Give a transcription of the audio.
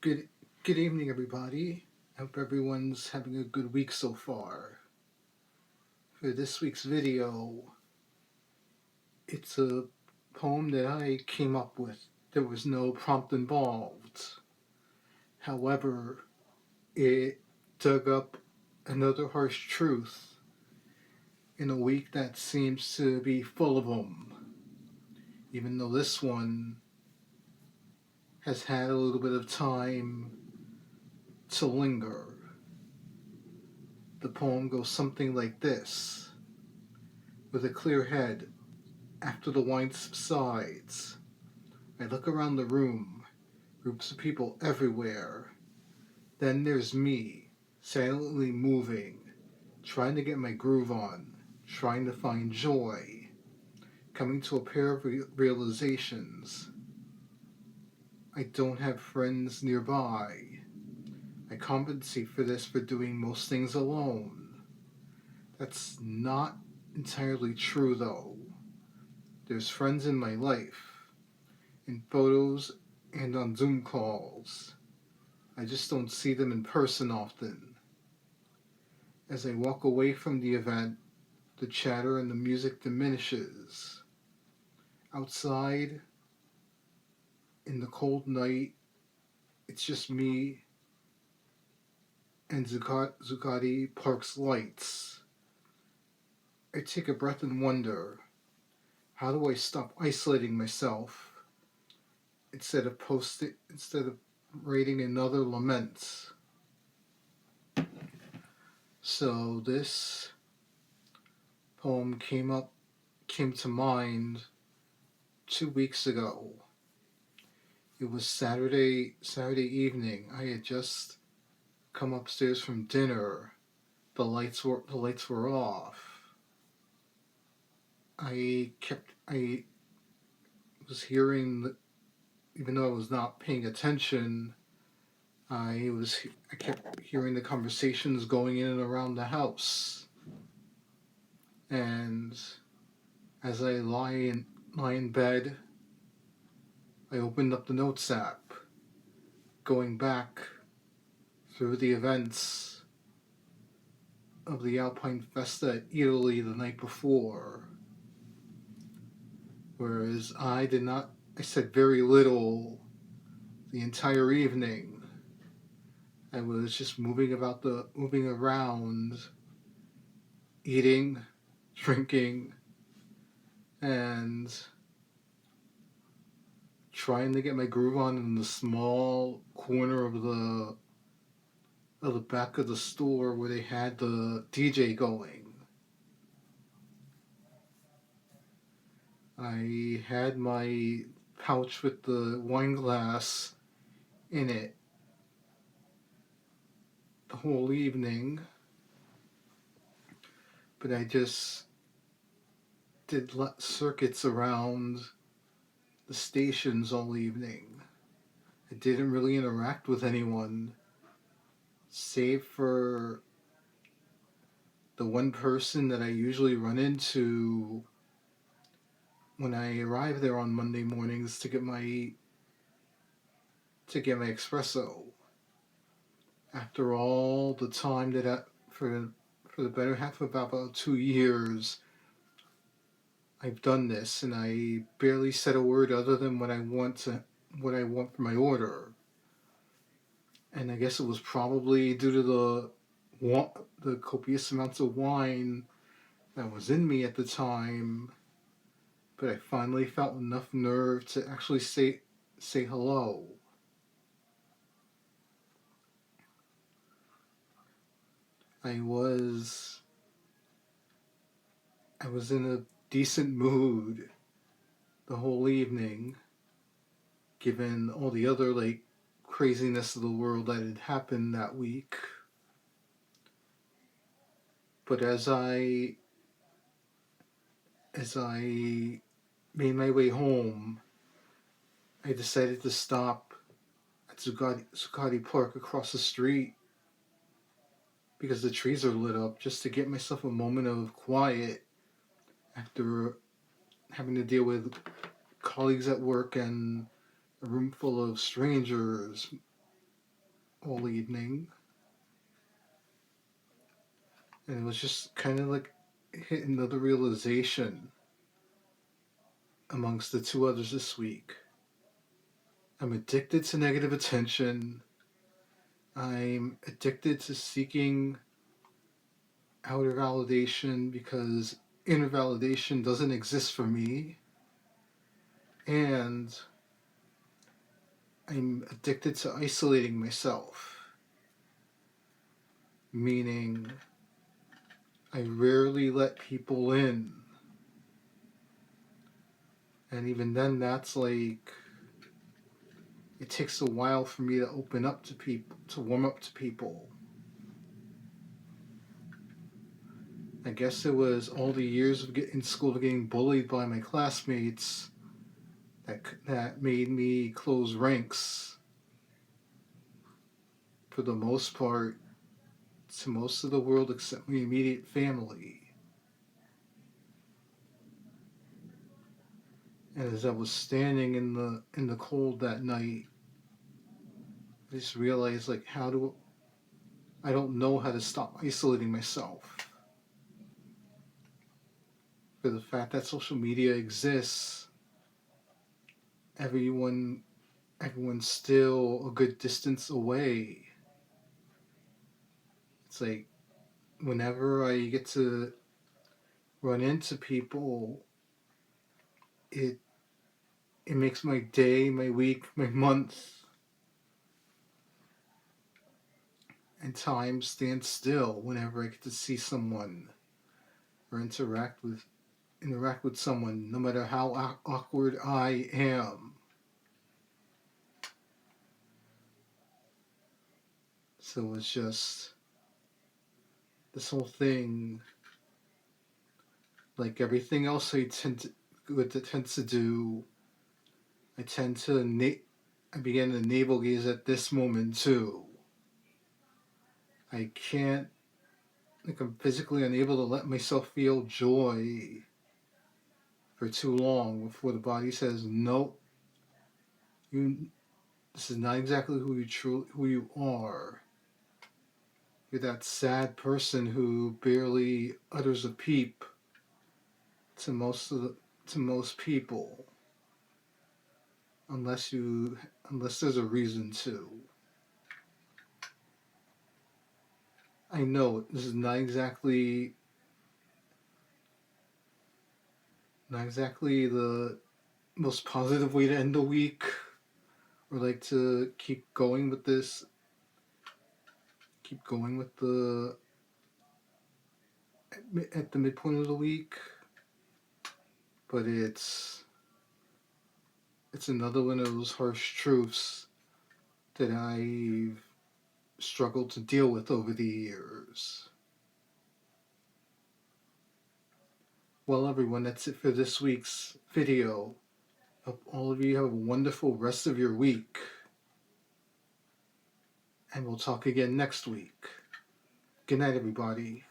Good good evening, everybody. I hope everyone's having a good week so far. For this week's video, it's a poem that I came up with. There was no prompt involved. However, it dug up another harsh truth in a week that seems to be full of them. Even though this one has had a little bit of time to linger. The poem goes something like this. With a clear head, after the wine subsides, I look around the room, groups of people everywhere. Then there's me, silently moving, trying to get my groove on, trying to find joy, coming to a pair of realizations. I don't have friends nearby. I compensate for this for doing most things alone. That's not entirely true, though. There's friends in my life, in photos and on Zoom calls. I just don't see them in person often. As I walk away from the event, the chatter and the music diminishes. Outside, in the cold night, it's just me and Zuccotti Park's lights. I take a breath and wonder, how do I stop isolating myself instead of writing another lament? So this poem came to mind 2 weeks ago. It was Saturday evening. I had just come upstairs from dinner. The lights were off. I was hearing, even though I was not paying attention, I kept hearing the conversations going in and around the house. And as I lie in bed, I opened up the Notes app, going back through the events of the Alpine Festa at Italy the night before. Whereas I said very little the entire evening. I was just moving around, eating, drinking, and trying to get my groove on in the small corner of the back of the store where they had the DJ going. I had my pouch with the wine glass in it the whole evening, but I just did circuits around the stations all evening. I didn't really interact with anyone, save for the one person that I usually run into when I arrive there on Monday mornings to get my espresso. After all the time that for the better half of about 2 years, I've done this, and I barely said a word other than what I want for my order. And I guess it was probably due to the copious amounts of wine that was in me at the time, but I finally felt enough nerve to actually say hello. I was in a decent mood the whole evening, given all the other craziness of the world that had happened that week. But as I made my way home, I decided to stop at Zuccotti Park across the street because the trees are lit up, just to get myself a moment of quiet after having to deal with colleagues at work and a room full of strangers all evening. And it was just kind of like hit another realization amongst the two others this week. I'm addicted to negative attention. I'm addicted to seeking outer validation because inner validation doesn't exist for me. And I'm addicted to isolating myself. Meaning, I rarely let people in. And even then, that's like, it takes a while for me to open up to people, to warm up to people. I guess it was all the years of in school of getting bullied by my classmates that made me close ranks, for the most part, to most of the world except my immediate family. And as I was standing in the cold that night, I just realized, like, I don't know how to stop isolating myself. For the fact that social media exists, everyone's still a good distance away. It's like, whenever I get to run into people, it makes my day, my week, my month, and time stand still whenever I get to see someone or interact with someone, no matter how awkward I am. So it's just this whole thing, like everything else I tend to do, I began to navel gaze at this moment too. I can't, like, I'm physically unable to let myself feel joy for too long before the body says, nope, this is not exactly who you are. You're that sad person who barely utters a peep to most people, unless there's a reason to. I know this is not exactly the most positive way to end the week, or like to keep going with the at the midpoint of the week, but it's another one of those harsh truths that I've struggled to deal with over the years. Well, everyone, that's it for this week's video. Hope all of you have a wonderful rest of your week, and we'll talk again next week. Good night, everybody.